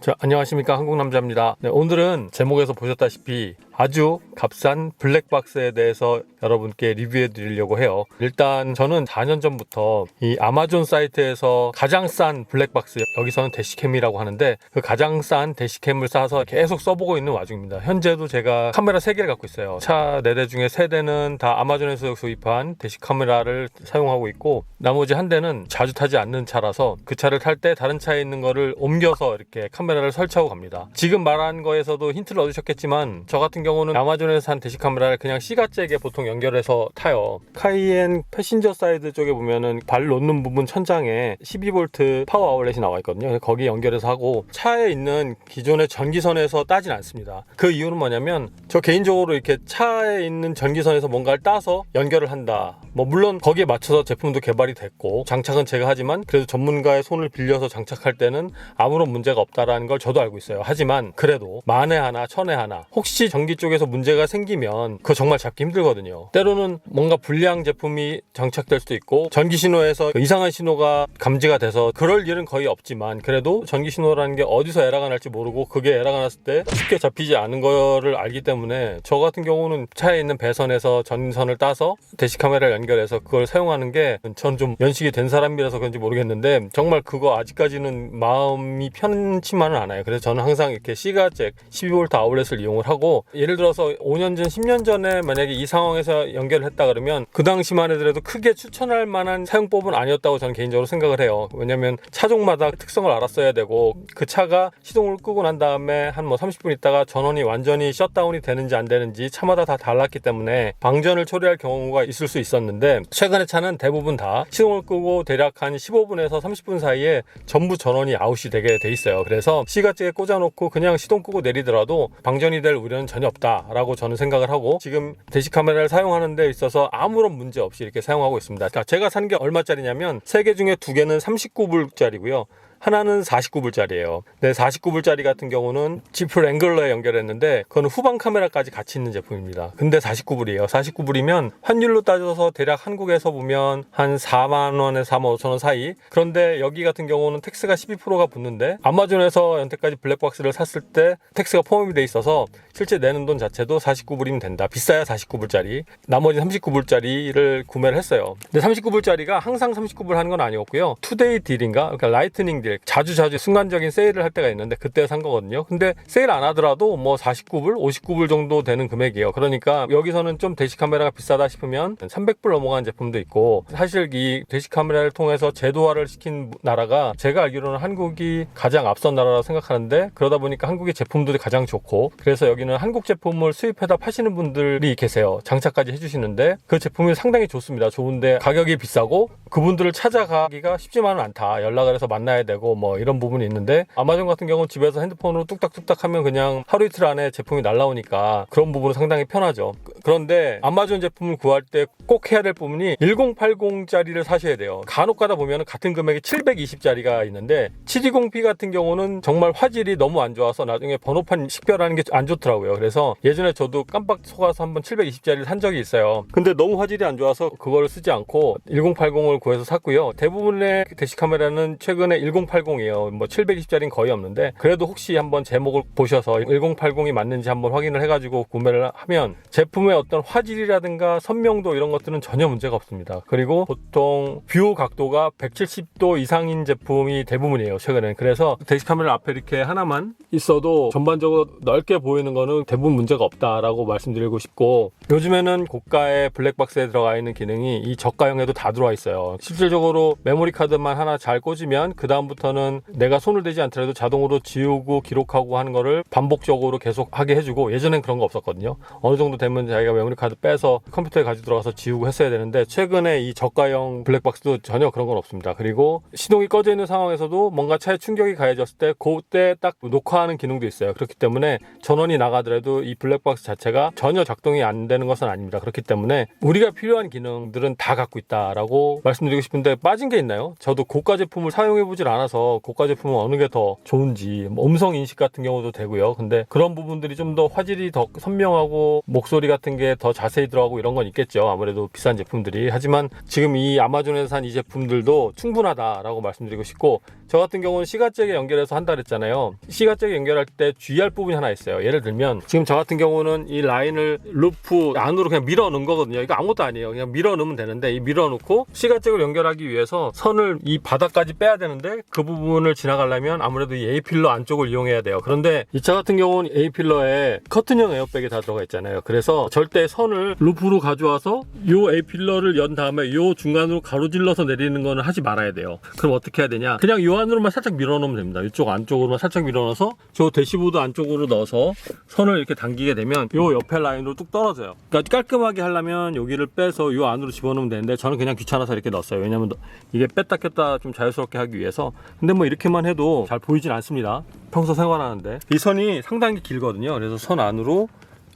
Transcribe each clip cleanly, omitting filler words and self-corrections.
자, 안녕하십니까, 한국남자입니다. 네, 오늘은 제목에서 보셨다시피 아주 값싼 블랙박스에 대해서 여러분께 리뷰해 드리려고 해요. 일단 저는 4년 전부터 이 아마존 사이트에서 가장 싼 블랙박스, 여기서는 대시캠이라고 하는데 그 가장 싼 대시캠을 싸서 계속 써보고 있는 와중입니다. 현재도 제가 카메라 3개를 갖고 있어요. 차 4대 중에 3대는 다 아마존에서 구입한 대시 카메라를 사용하고 있고, 나머지 1대는 자주 타지 않는 차라서 그 차를 탈 때 다른 차에 있는 거를 옮겨서 이렇게 카메라를 설치하고 갑니다. 지금 말한 거에서도 힌트를 얻으셨겠지만 저 같은 경우는 아마존에서 산 대시 카메라를 그냥 C가잭에 보통 연결해서 타요. 카이엔 패신저 사이드 쪽에 보면은 발 놓는 부분 천장에 12V 파워 아울렛이 나와 있거든요. 거기 연결해서 하고, 차에 있는 기존의 전기선에서 따진 않습니다. 그 이유는 뭐냐면 저 개인적으로 이렇게 차에 있는 전기선에서 뭔가를 따서 연결을 한다, 물론 거기에 맞춰서 제품도 개발이 됐고 장착은 제가 하지만 그래도 전문가의 손을 빌려서 장착할 때는 아무런 문제가 없다라는 걸 저도 알고 있어요. 하지만 그래도 만에 하나 천에 하나 혹시 전기 쪽에서 문제가 생기면 그거 정말 잡기 힘들거든요. 때로는 뭔가 불량 제품이 장착될 수도 있고 전기 신호에서 이상한 신호가 감지가 돼서, 그럴 일은 거의 없지만 그래도 전기 신호라는 게 어디서 에러가 날지 모르고 그게 에러가 났을 때 쉽게 잡히지 않은 거를 알기 때문에 저 같은 경우는 차에 있는 배선에서 전선을 따서 대시 카메라를 연결해서 그걸 사용하는 게, 전 좀 연식이 된 사람이라서 그런지 모르겠는데 정말 그거 아직까지는 마음이 편치만은 않아요. 그래서 저는 항상 이렇게 C가잭 12V 아울렛을 이용을 하고, 예를 들어서 5년 전 10년 전에 만약에 이 상황에서 연결을 했다 그러면 그 당시만 하더라도 크게 추천할 만한 사용법은 아니었다고 저는 개인적으로 생각을 해요. 왜냐면 차종마다 특성을 알았어야 되고, 그 차가 시동을 끄고 난 다음에 한 30분 있다가 전원이 완전히 셧다운이 되는지 안 되는지 차마다 다 달랐기 때문에 방전을 초래할 경우가 있을 수 있었는데, 최근의 차는 대부분 다 시동을 끄고 대략 한 15분에서 30분 사이에 전부 전원이 아웃이 되게 돼 있어요. 그래서 C가잭에 꽂아놓고 그냥 시동 끄고 내리더라도 방전이 될 우려는 전혀 없다라고 저는 생각을 하고, 지금 대시 카메라를 사용하는 데 있어서 아무런 문제 없이 이렇게 사용하고 있습니다. 제가 산 게 얼마짜리냐면 3개 중에 2개는 39불짜리고요. 하나는 49불짜리예요. 네, 49불짜리 같은 경우는 지프 랭글러에 연결했는데 그건 후방 카메라까지 같이 있는 제품입니다. 근데 49불이에요. 49불이면 환율로 따져서 대략 한국에서 보면 한 4만원에서 4만 5천원 사이. 그런데 여기 같은 경우는 텍스가 12%가 붙는데, 아마존에서 여태까지 블랙박스를 샀을 때 텍스가 포함이 돼 있어서 실제 내는 돈 자체도 49불이면 된다. 비싸야 49불짜리. 나머지 39불짜리를 구매를 했어요. 근데 39불짜리가 항상 39불 하는 건 아니었고요. 투데이 딜인가? 그러니까 라이트닝 딜. 자주 순간적인 세일을 할 때가 있는데 그때 산 거거든요. 근데 세일 안 하더라도 49불, 59불 정도 되는 금액이에요. 그러니까 여기서는 좀 대시 카메라가 비싸다 싶으면 300불 넘어가는 제품도 있고, 사실 이 대시 카메라를 통해서 제도화를 시킨 나라가 제가 알기로는 한국이 가장 앞선 나라라고 생각하는데, 그러다 보니까 한국의 제품들이 가장 좋고, 그래서 여기는 한국 제품을 수입해다 파시는 분들이 계세요. 장착까지 해주시는데 그 제품이 상당히 좋습니다. 좋은데 가격이 비싸고 그분들을 찾아가기가 쉽지만은 않다. 연락을 해서 만나야 되고 이런 부분이 있는데, 아마존 같은 경우는 집에서 핸드폰으로 뚝딱뚝딱 하면 그냥 하루 이틀 안에 제품이 날라오니까 그런 부분은 상당히 편하죠. 그런데 아마존 제품을 구할 때 꼭 해야 될 부분이 1080짜리를 사셔야 돼요. 간혹 가다 보면 같은 금액에 720짜리가 있는데 720p 같은 경우는 정말 화질이 너무 안 좋아서 나중에 번호판 식별하는 게 안 좋더라고요. 그래서 예전에 저도 깜빡 속아서 한번 720짜리를 산 적이 있어요. 근데 너무 화질이 안 좋아서 그걸 쓰지 않고 1080을 구해서 샀고요. 대부분의 대시 카메라는 최근에 1080이에요. 720짜리는 거의 없는데, 그래도 혹시 한번 제목을 보셔서 1080이 맞는지 한번 확인을 해가지고 구매를 하면 제품의 어떤 화질이라든가 선명도 이런 것들은 전혀 문제가 없습니다. 그리고 보통 뷰 각도가 170도 이상인 제품이 대부분이에요, 최근엔. 그래서 대시 카메라 앞에 이렇게 하나만 있어도 전반적으로 넓게 보이는 거는 대부분 문제가 없다라고 말씀드리고 싶고, 요즘에는 고가의 블랙박스에 들어가 있는 기능이 이 저가형에도 다 들어와 있어요. 실질적으로 메모리 카드만 하나 잘 꽂으면 그 다음부터는 내가 손을 대지 않더라도 자동으로 지우고 기록하고 하는 거를 반복적으로 계속 하게 해주고, 예전엔 그런 거 없었거든요. 어느 정도 되면 자기가 메모리 카드 빼서 컴퓨터에 가지고 들어가서 지우고 했어야 되는데, 최근에 이 저가형 블랙박스도 전혀 그런 건 없습니다. 그리고 시동이 꺼져 있는 상황에서도 뭔가 차에 충격이 가해졌을 때 그때 딱 녹화하는 기능도 있어요. 그렇기 때문에 전원이 나가더라도 이 블랙박스 자체가 전혀 작동이 안 되는 것은 아닙니다. 그렇기 때문에 우리가 필요한 기능들은 다 갖고 있다라고 말씀드리고 싶은데, 빠진 게 있나요? 저도 고가 제품을 사용해보질 않아서 고가 제품은 어느 게 더 좋은지, 음성 인식 같은 경우도 되고요. 근데 그런 부분들이 좀 더 화질이 더 선명하고 목소리 같은 게 더 자세히 들어가고 이런 건 있겠죠. 아무래도 비싼 제품들이. 하지만 지금 이 아마존에서 산 이 제품들도 충분하다라고 말씀드리고 싶고, 저 같은 경우는 C가잭에 연결해서 한다 그랬잖아요. C가잭에 연결할 때 주의할 부분이 하나 있어요. 예를 들면 지금 저 같은 경우는 이 라인을 루프 안으로 그냥 밀어 넣은 거거든요. 이거 아무것도 아니에요. 그냥 밀어 넣으면 되는데, 이 밀어 넣고 C가잭을 연결하기 위해서 선을 이 바닥까지 빼야 되는데, 그 부분을 지나가려면 아무래도 이 A필러 안쪽을 이용해야 돼요. 그런데 이 차 같은 경우는 A필러에 커튼형 에어백이 다 들어가 있잖아요. 그래서 절대 선을 루프로 가져와서 요 A필러를 연 다음에 요 중간으로 가로질러서 내리는 거는 하지 말아야 돼요. 그럼 어떻게 해야 되냐, 그냥 요 안으로만 살짝 밀어 넣으면 됩니다. 이쪽 안쪽으로만 살짝 밀어 넣어서 저 대시보드 안쪽으로 넣어서 선을 이렇게 당기게 되면 요 옆에 라인으로 뚝 떨어져요. 그러니까 깔끔하게 하려면 여기를 빼서 요 안으로 집어넣으면 되는데, 저는 그냥 귀찮아서 이렇게 넣었어요. 왜냐면 이게 뺐다 꼈다 좀 자유스럽게 하기 위해서. 근데 뭐 이렇게만 해도 잘 보이진 않습니다, 평소 생활하는데. 이 선이 상당히 길거든요. 그래서 선 안으로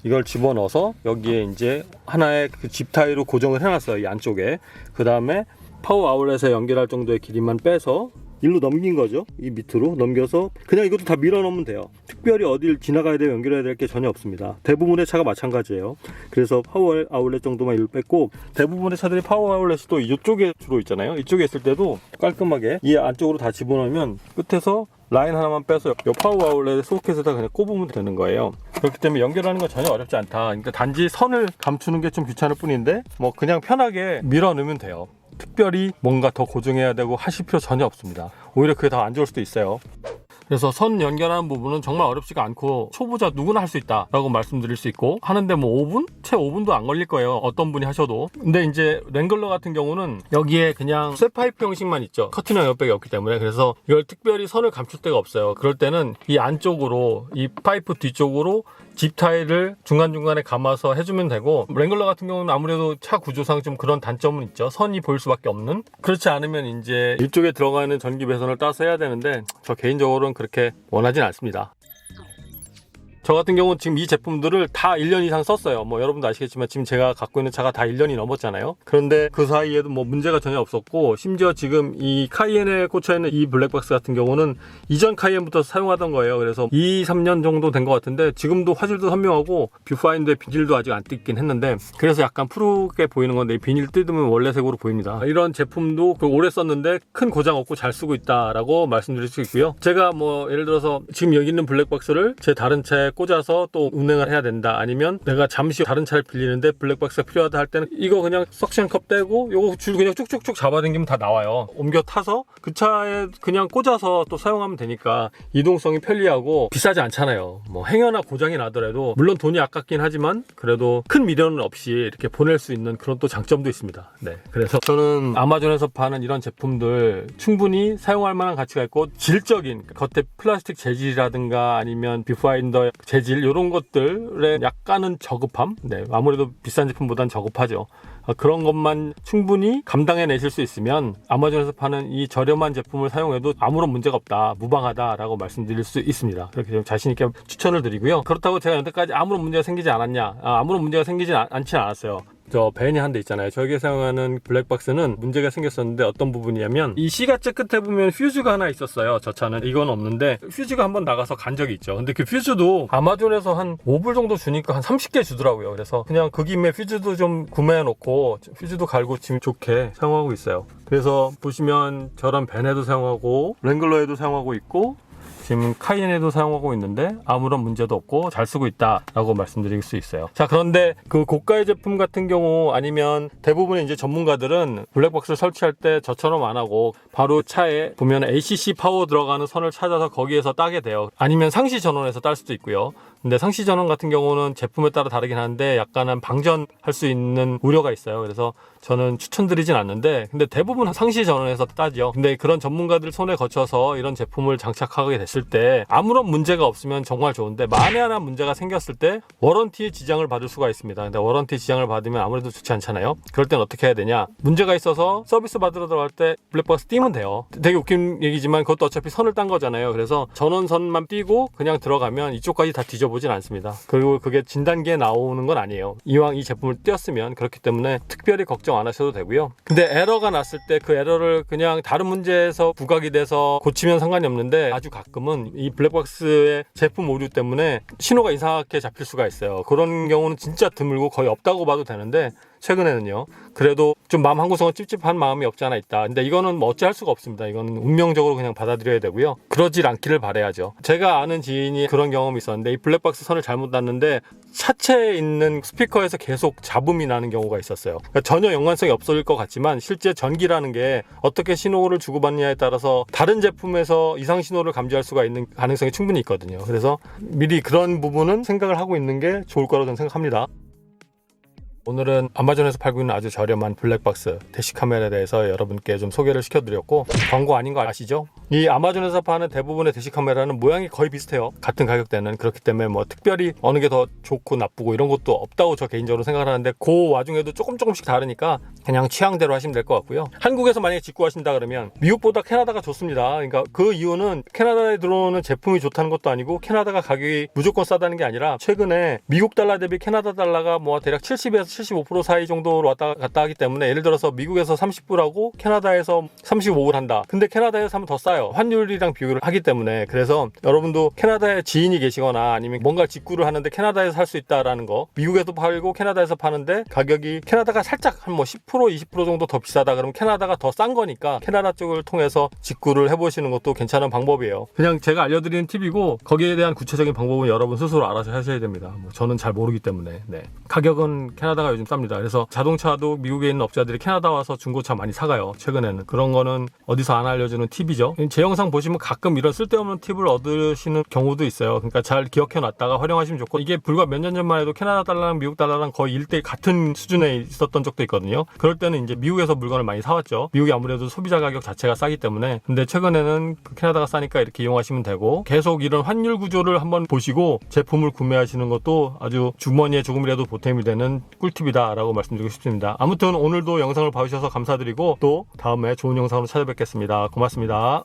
이걸 집어넣어서 여기에 이제 하나의 그 집타이로 고정을 해놨어요, 이 안쪽에. 그 다음에 파워 아울렛에 연결할 정도의 길이만 빼서 일로 넘긴 거죠. 이 밑으로 넘겨서 그냥 이것도 다 밀어 넣으면 돼요. 특별히 어딜 지나가야 되고 연결해야 될 게 전혀 없습니다. 대부분의 차가 마찬가지예요. 그래서 파워 아울렛 정도만 일로 뺐고, 대부분의 차들이 파워 아울렛이 또 이쪽에 주로 있잖아요. 이쪽에 있을 때도 깔끔하게 이 안쪽으로 다 집어넣으면 끝에서 라인 하나만 빼서 이 파워 아울렛 소켓에다 그냥 꼽으면 되는 거예요. 그렇기 때문에 연결하는 건 전혀 어렵지 않다. 그러니까 단지 선을 감추는 게 좀 귀찮을 뿐인데, 뭐 그냥 편하게 밀어 넣으면 돼요. 특별히 뭔가 더 고정해야 되고 하실 필요 전혀 없습니다. 오히려 그게 더 안 좋을 수도 있어요. 그래서 선 연결하는 부분은 정말 어렵지가 않고 초보자 누구나 할 수 있다라고 말씀드릴 수 있고, 하는데 뭐 5분? 채 5분도 안 걸릴 거예요, 어떤 분이 하셔도. 근데 이제 랭글러 같은 경우는 여기에 그냥 쇠파이프 형식만 있죠. 커튼형 에어백이 없기 때문에. 그래서 이걸 특별히 선을 감출 데가 없어요. 그럴 때는 이 안쪽으로, 이 파이프 뒤쪽으로 집 타일을 중간중간에 감아서 해주면 되고, 랭글러 같은 경우는 아무래도 차 구조상 좀 그런 단점은 있죠. 선이 보일 수밖에 없는. 그렇지 않으면 이제 이쪽에 들어가는 전기 배선을 따서 해야 되는데, 저 개인적으로는 그렇게 원하진 않습니다. 저 같은 경우는 지금 이 제품들을 다 1년 이상 썼어요. 뭐 여러분도 아시겠지만 지금 제가 갖고 있는 차가 다 1년이 넘었잖아요. 그런데 그 사이에도 뭐 문제가 전혀 없었고, 심지어 지금 이 카이엔에 꽂혀있는 이 블랙박스 같은 경우는 이전 카이엔부터 사용하던 거예요. 그래서 2, 3년 정도 된 것 같은데, 지금도 화질도 선명하고 뷰파인더에 비닐도 아직 안 뜯긴 했는데, 그래서 약간 푸르게 보이는 건데, 이 비닐 뜯으면 원래 색으로 보입니다. 이런 제품도 오래 썼는데 큰 고장 없고 잘 쓰고 있다라고 말씀드릴 수 있고요. 제가 뭐 예를 들어서 지금 여기 있는 블랙박스를 제 다른 차에 꽂아서 또 운행을 해야 된다, 아니면 내가 잠시 다른 차를 빌리는데 블랙박스가 필요하다 할 때는 이거 그냥 석션컵 떼고 요거 줄 그냥 쭉쭉쭉 잡아당기면 다 나와요. 옮겨 타서 그 차에 그냥 꽂아서 또 사용하면 되니까 이동성이 편리하고 비싸지 않잖아요. 뭐 행여나 고장이 나더라도, 물론 돈이 아깝긴 하지만 그래도 큰 미련은 없이 이렇게 보낼 수 있는 그런 또 장점도 있습니다. 네, 그래서 저는 아마존에서 파는 이런 제품들 충분히 사용할 만한 가치가 있고, 질적인 겉에 플라스틱 재질이라든가 아니면 뷰파인더 재질, 이런 것들에 약간은 저급함, 네, 아무래도 비싼 제품보단 저급하죠. 그런 것만 충분히 감당해내실 수 있으면 아마존에서 파는 이 저렴한 제품을 사용해도 아무런 문제가 없다, 무방하다라고 말씀드릴 수 있습니다. 그렇게 좀 자신있게 추천을 드리고요. 그렇다고 제가 여태까지 아무런 문제가 생기지 않았냐? 아무런 문제가 생기지 않지는 않았어요. 저 벤이 한 대 있잖아요. 저에게 사용하는 블랙박스는 문제가 생겼었는데, 어떤 부분이냐면 이 C가잭 끝에 보면 퓨즈가 하나 있었어요. 저 차는 이건 없는데 퓨즈가 한번 나가서 간 적이 있죠. 근데 그 퓨즈도 아마존에서 한 5불 정도 주니까 한 30개 주더라고요. 그래서 그냥 그 김에 퓨즈도 좀 구매해 놓고 퓨즈도 갈고 지금 좋게 사용하고 있어요. 그래서 보시면 저런 벤에도 사용하고 랭글러에도 사용하고 있고 지금 카이엔에도 사용하고 있는데 아무런 문제도 없고 잘 쓰고 있다라고 말씀드릴 수 있어요. 자, 그런데 그 고가의 제품 같은 경우, 아니면 대부분의 이제 전문가들은 블랙박스를 설치할 때 저처럼 안 하고 바로 차에 보면 ACC 파워 들어가는 선을 찾아서 거기에서 따게 돼요. 아니면 상시 전원에서 딸 수도 있고요. 근데 상시 전원 같은 경우는 제품에 따라 다르긴 한데 약간은 방전할 수 있는 우려가 있어요. 그래서 저는 추천드리진 않는데, 근데 대부분 상시 전원에서 따죠. 근데 그런 전문가들 손에 거쳐서 이런 제품을 장착하게 됐을 때 아무런 문제가 없으면 정말 좋은데, 만에 하나 문제가 생겼을 때 워런티에 지장을 받을 수가 있습니다. 근데 워런티 지장을 받으면 아무래도 좋지 않잖아요. 그럴 땐 어떻게 해야 되냐? 문제가 있어서 서비스 받으러 들어갈 때 블랙박스 띄면 돼요. 되게 웃긴 얘기지만 그것도 어차피 선을 딴 거잖아요. 그래서 전원선만 띄고 그냥 들어가면 이쪽까지 다 뒤져보진 않습니다. 그리고 그게 진단기에 나오는 건 아니에요. 이왕 이 제품을 띄었으면. 그렇기 때문에 특별히 걱정 안 하셔도 되고요. 근데 에러가 났을 때 그 에러를 그냥 다른 문제에서 부각이 돼서 고치면 상관이 없는데, 아주 가끔은 이 블랙박스의 제품 오류 때문에 신호가 이상하게 잡힐 수가 있어요. 그런 경우는 진짜 드물고 거의 없다고 봐도 되는데, 최근에는요. 그래도 좀 마음 한구석은 찝찝한 마음이 없지 않아 있다. 근데 이거는 뭐 어찌할 수가 없습니다. 이거는 운명적으로 그냥 받아들여야 되고요. 그러질 않기를 바라야죠. 제가 아는 지인이 그런 경험이 있었는데 이 블랙박스 선을 잘못 놨는데 차체에 있는 스피커에서 계속 잡음이 나는 경우가 있었어요. 그러니까 전혀 연관성이 없을 것 같지만 실제 전기라는 게 어떻게 신호를 주고받느냐에 따라서 다른 제품에서 이상 신호를 감지할 수가 있는 가능성이 충분히 있거든요. 그래서 미리 그런 부분은 생각을 하고 있는 게 좋을 거라고 저는 생각합니다. 오늘은 아마존에서 팔고 있는 아주 저렴한 블랙박스 대시카메라에 대해서 여러분께 좀 소개를 시켜드렸고, 광고 아닌 거 아시죠? 이 아마존에서 파는 대부분의 대시카메라는 모양이 거의 비슷해요. 같은 가격대는. 그렇기 때문에 뭐 특별히 어느 게 더 좋고 나쁘고 이런 것도 없다고 저 개인적으로 생각하는데, 그 와중에도 조금씩 다르니까 그냥 취향대로 하시면 될 것 같고요. 한국에서 만약에 직구하신다 그러면 미국보다 캐나다가 좋습니다. 그러니까 그 이유는 캐나다에 들어오는 제품이 좋다는 것도 아니고 캐나다가 가격이 무조건 싸다는 게 아니라 최근에 미국 달러 대비 캐나다 달러가 뭐 대략 70에서 75% 사이 정도로 왔다 갔다 하기 때문에, 예를 들어서 미국에서 30불하고 캐나다에서 35불 한다. 근데 캐나다에서 사면 더 싸요. 환율이랑 비교를 하기 때문에. 그래서 여러분도 캐나다에 지인이 계시거나 아니면 뭔가 직구를 하는데 캐나다에서 살 수 있다라는 거, 미국에서 팔고 캐나다에서 파는데 가격이 캐나다가 살짝 한 뭐 10% 20% 정도 더 비싸다 그러면 캐나다가 더 싼 거니까 캐나다 쪽을 통해서 직구를 해보시는 것도 괜찮은 방법이에요. 그냥 제가 알려드리는 팁이고 거기에 대한 구체적인 방법은 여러분 스스로 알아서 하셔야 됩니다. 뭐 저는 잘 모르기 때문에. 네. 가격은 캐나다가 요즘 쌉니다. 그래서 자동차도 미국에 있는 업자들이 캐나다 와서 중고차 많이 사가요. 최근에는. 그런 거는 어디서 안 알려주는 팁이죠. 제 영상 보시면 가끔 이런 쓸데없는 팁을 얻으시는 경우도 있어요. 그러니까 잘 기억해 놨다가 활용하시면 좋고, 이게 불과 몇 년 전만 해도 캐나다 달러랑 미국 달러랑 거의 1대1 같은 수준에 있었던 적도 있거든요. 그럴 때는 이제 미국에서 물건을 많이 사왔죠. 미국이 아무래도 소비자 가격 자체가 싸기 때문에. 근데 최근에는 캐나다가 싸니까 이렇게 이용하시면 되고, 계속 이런 환율 구조를 한번 보시고 제품을 구매하시는 것도 아주 주머니에 조금이라도 보탬이 되는 꿀팁이다 라고 말씀드리고 싶습니다. 아무튼 오늘도 영상을 봐주셔서 감사드리고 또 다음에 좋은 영상으로 찾아뵙겠습니다. 고맙습니다.